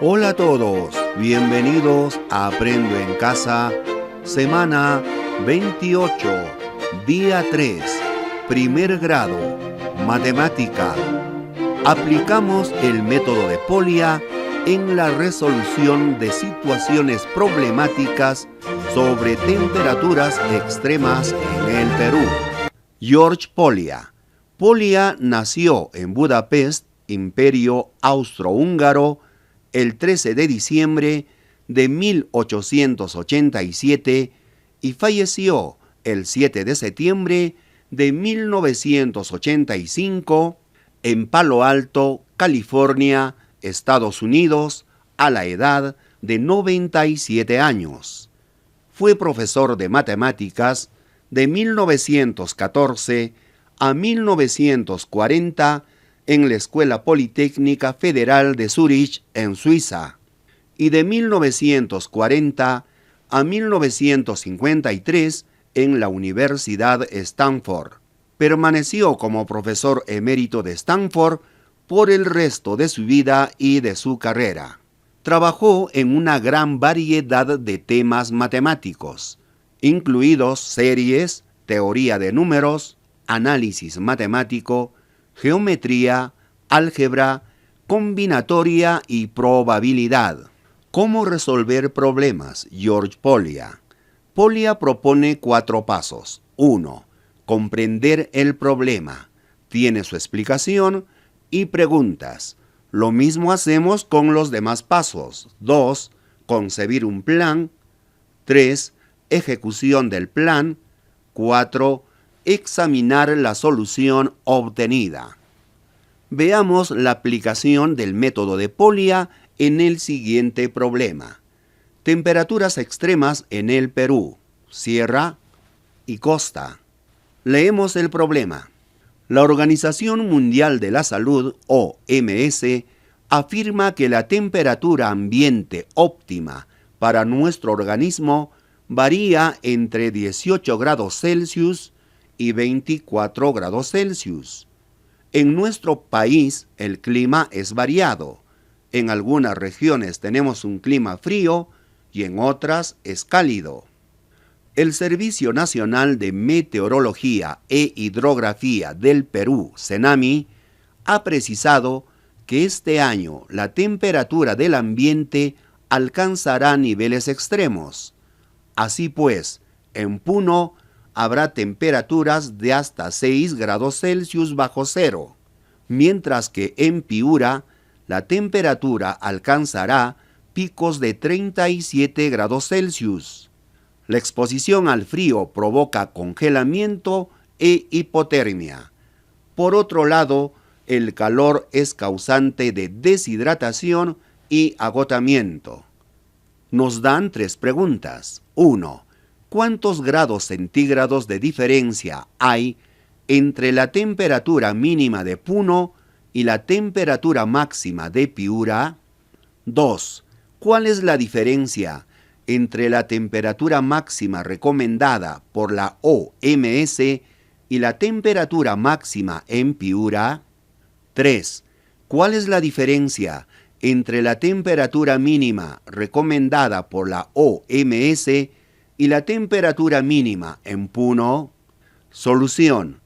Hola a todos, bienvenidos a Aprendo en Casa, semana 28, día 3, primer grado, matemática. Aplicamos el método de Polya en la resolución de situaciones problemáticas sobre temperaturas extremas en el Perú. George Polya. Polya nació en Budapest, Imperio Austrohúngaro, el 13 de diciembre de 1887 y falleció el 7 de septiembre de 1985 en Palo Alto, California, Estados Unidos, a la edad de 97 años. Fue profesor de matemáticas de 1914 a 1940 en la Escuela Politécnica Federal de Zúrich, en Suiza, y de 1940 a 1953 en la Universidad Stanford. Permaneció como profesor emérito de Stanford por el resto de su vida y de su carrera. Trabajó en una gran variedad de temas matemáticos, incluidos series, teoría de números, análisis matemático, geometría, álgebra, combinatoria y probabilidad. ¿Cómo resolver problemas? George Polya. Polya propone 4 pasos. 1. Comprender el problema. Tiene su explicación y preguntas. Lo mismo hacemos con los demás pasos. 2. Concebir un plan. 3. Ejecución del plan. 4. Examinar la solución obtenida. Veamos la aplicación del método de Polya en el siguiente problema. Temperaturas extremas en el Perú, sierra y costa. Leemos el problema. La Organización Mundial de la Salud, OMS, afirma que la temperatura ambiente óptima para nuestro organismo varía entre 18 grados Celsius y 24 grados Celsius. En nuestro país el clima es variado. En algunas regiones tenemos un clima frío y en otras es cálido. El Servicio Nacional de Meteorología e Hidrografía del Perú, CENAMI, ha precisado que este año la temperatura del ambiente alcanzará niveles extremos. Así pues, en Puno habrá temperaturas de hasta 6 grados Celsius bajo cero, mientras que en Piura la temperatura alcanzará picos de 37 grados Celsius. La exposición al frío provoca congelamiento e hipotermia. Por otro lado, el calor es causante de deshidratación y agotamiento. Nos dan 3 preguntas. 1. ¿Cuántos grados centígrados de diferencia hay entre la temperatura mínima de Puno y la temperatura máxima de Piura? 2. ¿Cuál es la diferencia entre la temperatura máxima recomendada por la OMS y la temperatura máxima en Piura? 3. ¿Cuál es la diferencia entre la temperatura mínima recomendada por la OMS y la temperatura mínima en Puno? Solución.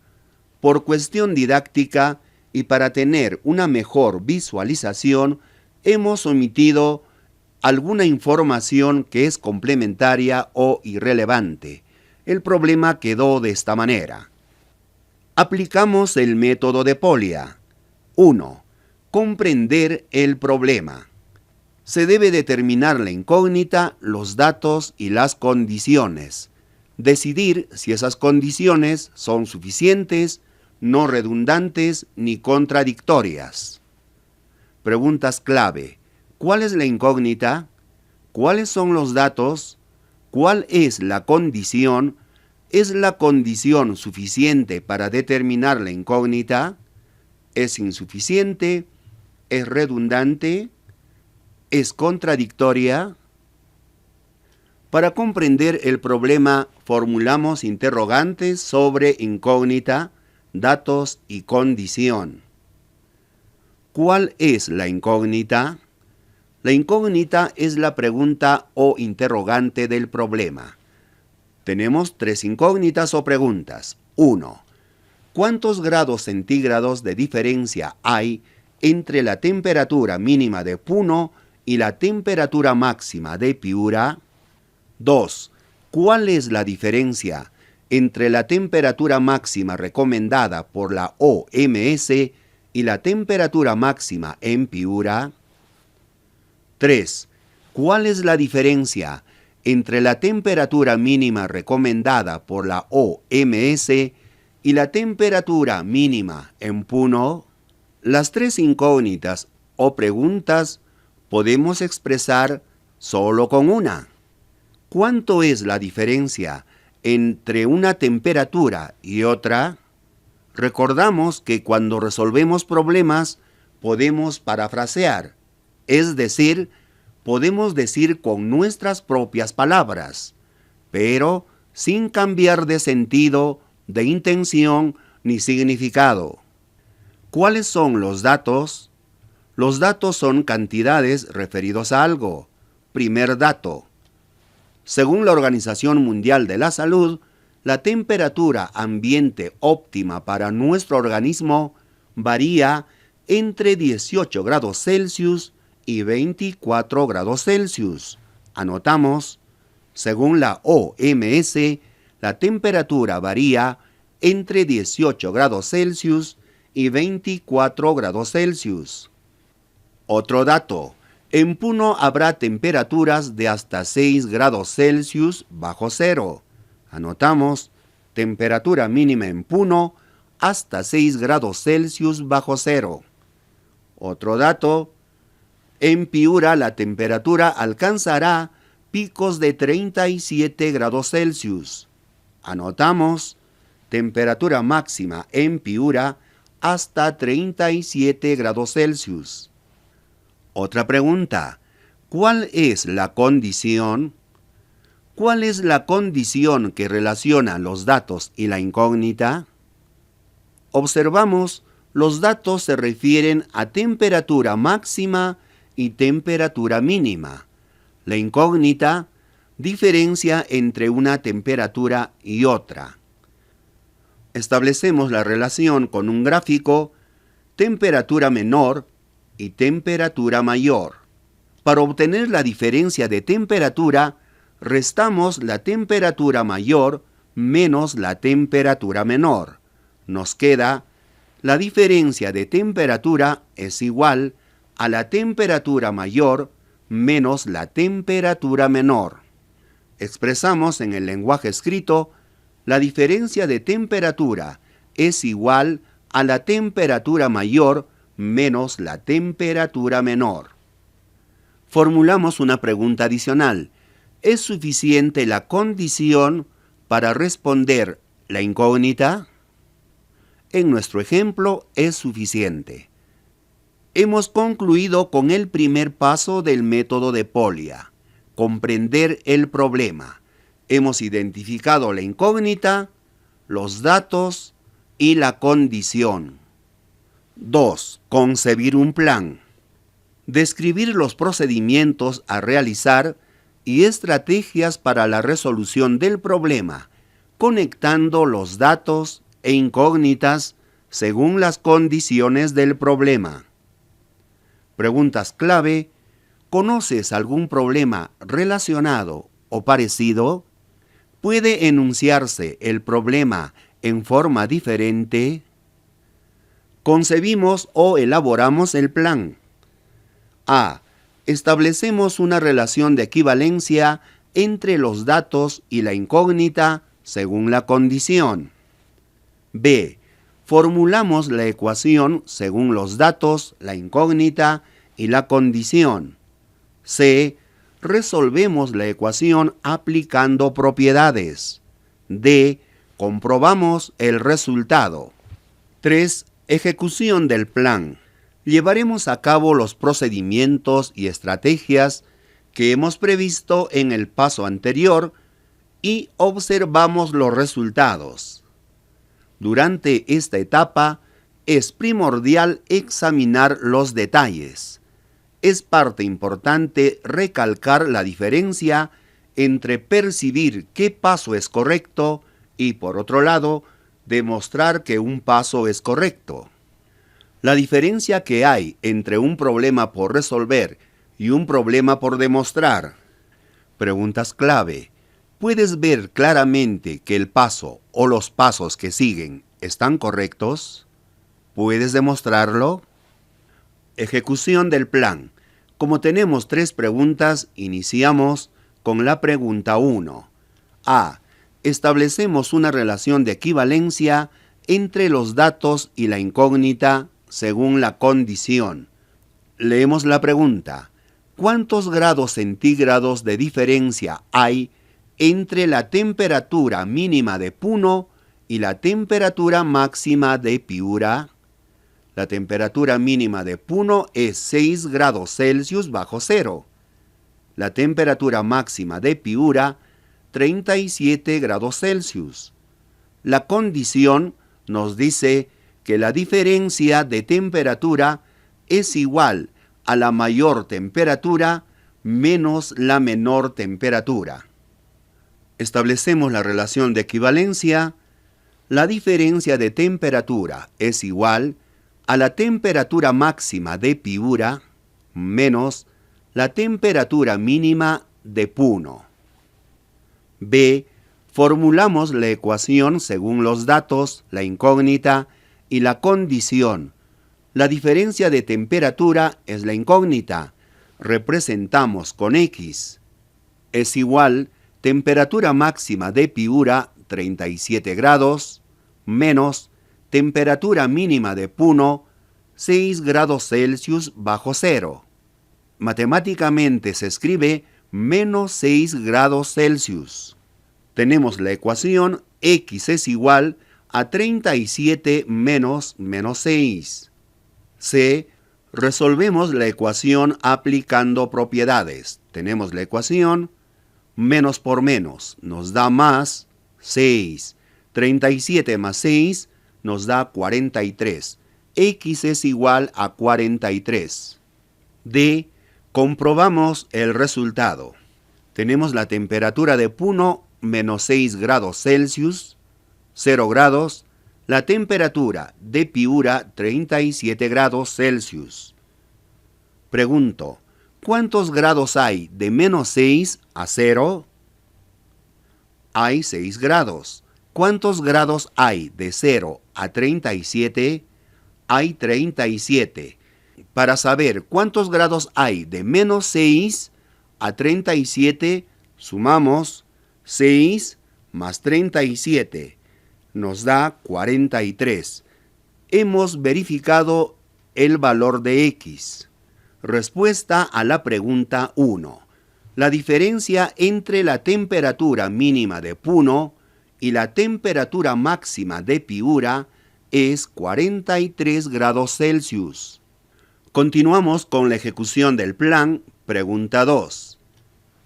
Por cuestión didáctica y para tener una mejor visualización, hemos omitido alguna información que es complementaria o irrelevante. El problema quedó de esta manera. Aplicamos el método de Polya. 1. Comprender el problema. Se debe determinar la incógnita, los datos y las condiciones. Decidir si esas condiciones son suficientes, no redundantes ni contradictorias. Preguntas clave. ¿Cuál es la incógnita? ¿Cuáles son los datos? ¿Cuál es la condición? ¿Es la condición suficiente para determinar la incógnita? ¿Es insuficiente? ¿Es redundante? ¿Es contradictoria? Para comprender el problema, formulamos interrogantes sobre incógnita, datos y condición. ¿Cuál es la incógnita? La incógnita es la pregunta o interrogante del problema. Tenemos 3 incógnitas o preguntas. 1. ¿Cuántos grados centígrados de diferencia hay entre la temperatura mínima de Puno y la temperatura máxima de Piura? 2. ¿Cuál es la diferencia entre la temperatura máxima recomendada por la OMS y la temperatura máxima en Piura? 3. ¿Cuál es la diferencia entre la temperatura mínima recomendada por la OMS y la temperatura mínima en Puno? Las 3 incógnitas o preguntas podemos expresar solo con una. ¿Cuánto es la diferencia entre una temperatura y otra? Recordamos que cuando resolvemos problemas podemos parafrasear, es decir, podemos decir con nuestras propias palabras, pero sin cambiar de sentido, de intención ni significado. ¿Cuáles son los datos? Los datos son cantidades referidos a algo. Primer dato. Según la Organización Mundial de la Salud, la temperatura ambiente óptima para nuestro organismo varía entre 18 grados Celsius y 24 grados Celsius. Anotamos, según la OMS, la temperatura varía entre 18 grados Celsius y 24 grados Celsius. Otro dato, en Puno habrá temperaturas de hasta 6 grados Celsius bajo cero. Anotamos, temperatura mínima en Puno hasta 6 grados Celsius bajo cero. Otro dato, en Piura la temperatura alcanzará picos de 37 grados Celsius. Anotamos, temperatura máxima en Piura hasta 37 grados Celsius. Otra pregunta, ¿cuál es la condición? ¿Cuál es la condición que relaciona los datos y la incógnita? Observamos, los datos se refieren a temperatura máxima y temperatura mínima. La incógnita diferencia entre una temperatura y otra. Establecemos la relación con un gráfico, temperatura menor y temperatura mayor. Para obtener la diferencia de temperatura, restamos la temperatura mayor menos la temperatura menor. Nos queda, la diferencia de temperatura es igual a la temperatura mayor menos la temperatura menor. Expresamos en el lenguaje escrito, la diferencia de temperatura es igual a la temperatura mayor menos la temperatura menor. Formulamos una pregunta adicional. ¿Es suficiente la condición para responder la incógnita? En nuestro ejemplo es suficiente. Hemos concluido con el primer paso del método de Polya, comprender el problema. Hemos identificado la incógnita, los datos y la condición. 2. Concebir un plan. Describir los procedimientos a realizar y estrategias para la resolución del problema, conectando los datos e incógnitas según las condiciones del problema. Preguntas clave. ¿Conoces algún problema relacionado o parecido? ¿Puede enunciarse el problema en forma diferente? Concebimos o elaboramos el plan. A. Establecemos una relación de equivalencia entre los datos y la incógnita según la condición. B. Formulamos la ecuación según los datos, la incógnita y la condición. C. Resolvemos la ecuación aplicando propiedades. D. Comprobamos el resultado. 3. Ejecución del plan. Llevaremos a cabo los procedimientos y estrategias que hemos previsto en el paso anterior y observamos los resultados. Durante esta etapa es primordial examinar los detalles. es parte importante recalcar la diferencia entre percibir qué paso es correcto y, por otro lado, demostrar que un paso es correcto. La diferencia que hay entre un problema por resolver y un problema por demostrar. Preguntas clave. ¿Puedes ver claramente que el paso o los pasos que siguen están correctos? ¿Puedes demostrarlo? Ejecución del plan. Como tenemos 3 preguntas, iniciamos con la pregunta 1. A. Establecemos una relación de equivalencia entre los datos y la incógnita según la condición. Leemos la pregunta. ¿Cuántos grados centígrados de diferencia hay entre la temperatura mínima de Puno y la temperatura máxima de Piura? La temperatura mínima de Puno es 6 grados Celsius bajo cero. La temperatura máxima de Piura, 37 grados Celsius. La condición nos dice que la diferencia de temperatura es igual a la mayor temperatura menos la menor temperatura. Establecemos la relación de equivalencia. La diferencia de temperatura es igual a la temperatura máxima de Piura menos la temperatura mínima de Puno. B. Formulamos la ecuación según los datos, la incógnita y la condición. La diferencia de temperatura es la incógnita. Representamos con X. Es igual temperatura máxima de Piura 37 grados menos temperatura mínima de Puno 6 grados Celsius bajo cero. Matemáticamente se escribe menos 6 grados Celsius. Tenemos la ecuación X es igual a 37 menos 6. C. Resolvemos la ecuación aplicando propiedades. Tenemos la ecuación menos por menos nos da más 6. 37 más 6 nos da 43. X es igual a 43. D. Comprobamos el resultado. Tenemos la temperatura de Puno menos 6 grados Celsius, 0 grados. La temperatura de Piura 37 grados Celsius. Pregunto, ¿cuántos grados hay de menos 6 a 0? Hay 6 grados. ¿Cuántos grados hay de 0 a 37? Hay 37. Para saber cuántos grados hay de menos 6 a 37, sumamos 6 más 37. Nos da 43. Hemos verificado el valor de X. Respuesta a la pregunta 1. La diferencia entre la temperatura mínima de Puno y la temperatura máxima de Piura es 43 grados Celsius. Continuamos con la ejecución del plan. Pregunta 2.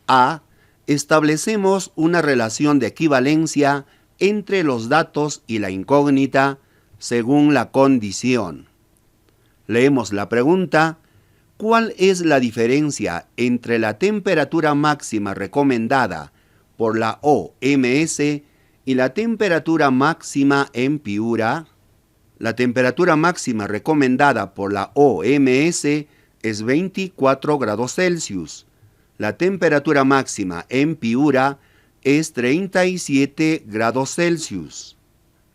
A. Establecemos una relación de equivalencia entre los datos y la incógnita según la condición. Leemos la pregunta. ¿Cuál es la diferencia entre la temperatura máxima recomendada por la OMS y la temperatura máxima en Piura? La temperatura máxima recomendada por la OMS es 24 grados Celsius. La temperatura máxima en Piura es 37 grados Celsius.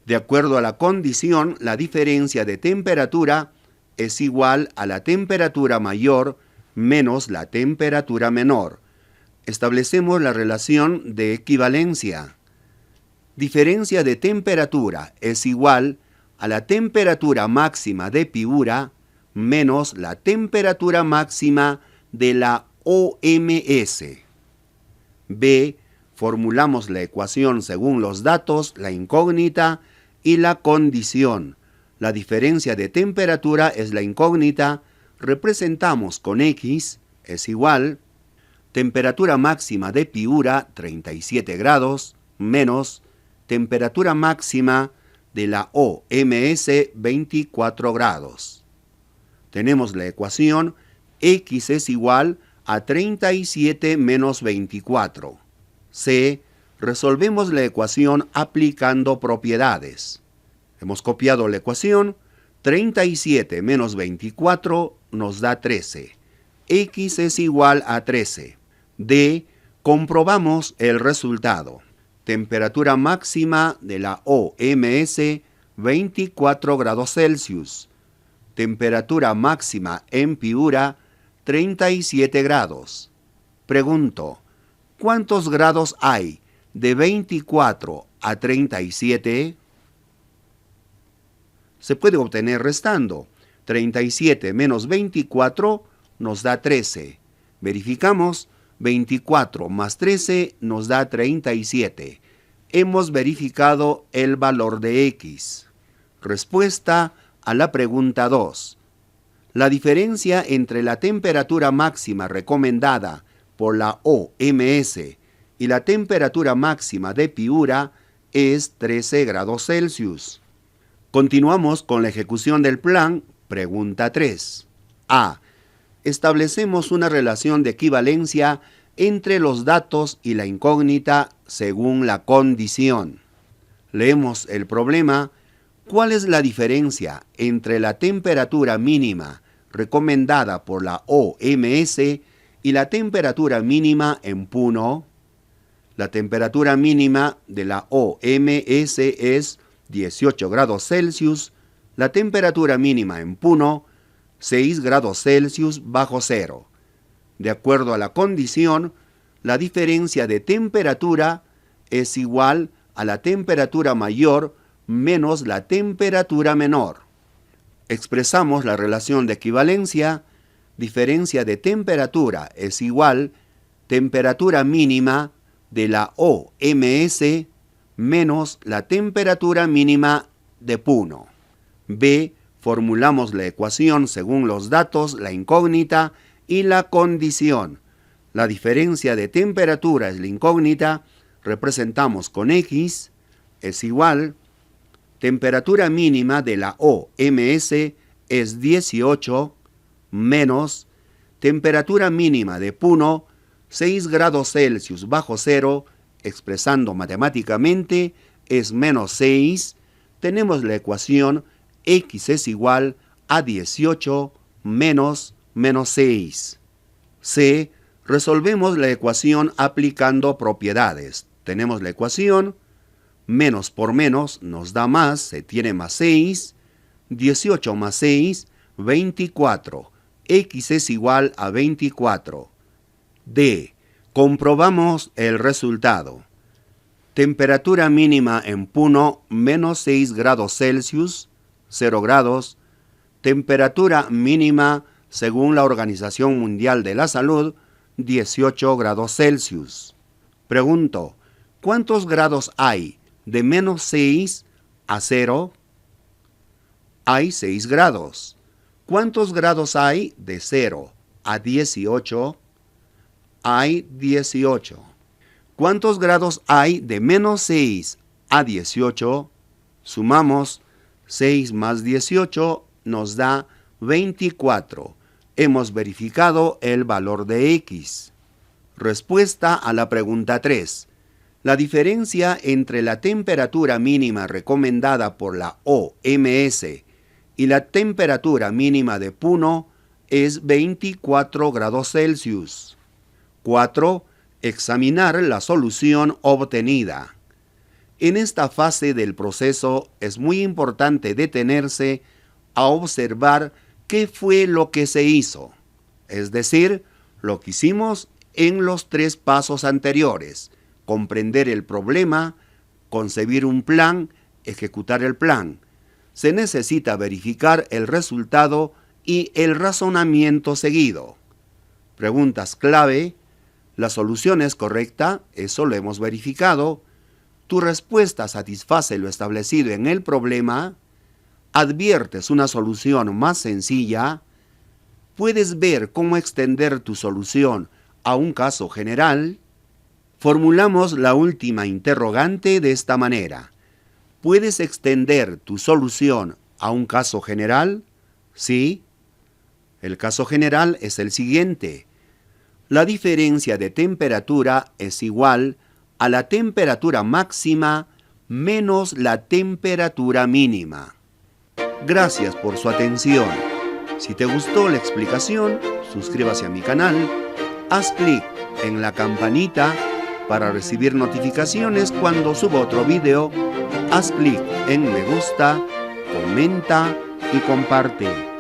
De acuerdo a la condición, la diferencia de temperatura es igual a la temperatura mayor menos la temperatura menor. Establecemos la relación de equivalencia. Diferencia de temperatura es igual a la temperatura máxima de Piura menos la temperatura máxima de la OMS. B. Formulamos la ecuación según los datos, la incógnita y la condición. La diferencia de temperatura es la incógnita. Representamos con X es igual temperatura máxima de Piura 37 grados menos temperatura máxima de la OMS 24 grados. Tenemos la ecuación X es igual a 37 menos 24. C. Resolvemos la ecuación aplicando propiedades. Hemos copiado la ecuación. 37 menos 24 nos da 13. X es igual a 13. D. Comprobamos el resultado. Temperatura máxima de la OMS, 24 grados Celsius. Temperatura máxima en Piura, 37 grados. Pregunto, ¿cuántos grados hay de 24 a 37? Se puede obtener restando. 37 menos 24 nos da 13. Verificamos. 24 más 13 nos da 37. Hemos verificado el valor de X. Respuesta a la pregunta 2. La diferencia entre la temperatura máxima recomendada por la OMS y la temperatura máxima de Piura es 13 grados Celsius. Continuamos con la ejecución del plan. Pregunta 3. A. Establecemos una relación de equivalencia entre los datos y la incógnita según la condición. Leemos el problema. ¿Cuál es la diferencia entre la temperatura mínima recomendada por la OMS y la temperatura mínima en Puno? La temperatura mínima de la OMS es 18 grados Celsius. La temperatura mínima en Puno, 6 grados Celsius bajo cero. De acuerdo a la condición, la diferencia de temperatura es igual a la temperatura mayor menos la temperatura menor. Expresamos la relación de equivalencia. Diferencia de temperatura es igual temperatura mínima de la OMS menos la temperatura mínima de Puno. B. Formulamos la ecuación según los datos, la incógnita y la condición. La diferencia de temperatura es la incógnita, representamos con X, es igual. Temperatura mínima de la OMS es 18 menos temperatura mínima de Puno, 6 grados Celsius bajo cero, expresando matemáticamente es menos 6. Tenemos la ecuación X es igual a 18 menos 6. C. Resolvemos la ecuación aplicando propiedades. Tenemos la ecuación, menos por menos nos da más, se tiene más 6. 18 más 6, 24. X es igual a 24. D. Comprobamos el resultado. Temperatura mínima en Puno, menos 6 grados Celsius, 0 grados. Temperatura mínima, según la Organización Mundial de la Salud, 18 grados Celsius. Pregunto, ¿cuántos grados hay de menos 6 a 0? Hay 6 grados. ¿Cuántos grados hay de 0 a 18? Hay 18. ¿Cuántos grados hay de menos 6 a 18? Sumamos 6 más 18 nos da 24. Hemos verificado el valor de X. Respuesta a la pregunta 3. La diferencia entre la temperatura mínima recomendada por la OMS y la temperatura mínima de Puno es 24 grados Celsius. 4. Examinar la solución obtenida. En esta fase del proceso es muy importante detenerse a observar qué fue lo que se hizo, es decir, lo que hicimos en los 3 pasos anteriores: comprender el problema, concebir un plan, ejecutar el plan. Se necesita verificar el resultado y el razonamiento seguido. Preguntas clave. ¿La solución es correcta? Eso lo hemos verificado. ¿Tu respuesta satisface lo establecido en el problema? ¿Adviertes una solución más sencilla? ¿Puedes ver cómo extender tu solución a un caso general? Formulamos la última interrogante de esta manera. ¿Puedes extender tu solución a un caso general? ¿Sí? El caso general es el siguiente. La diferencia de temperatura es igual a la temperatura máxima menos la temperatura mínima. Gracias por su atención. Si te gustó la explicación, suscríbase a mi canal, haz clic en la campanita para recibir notificaciones cuando suba otro video, haz clic en me gusta, comenta y comparte.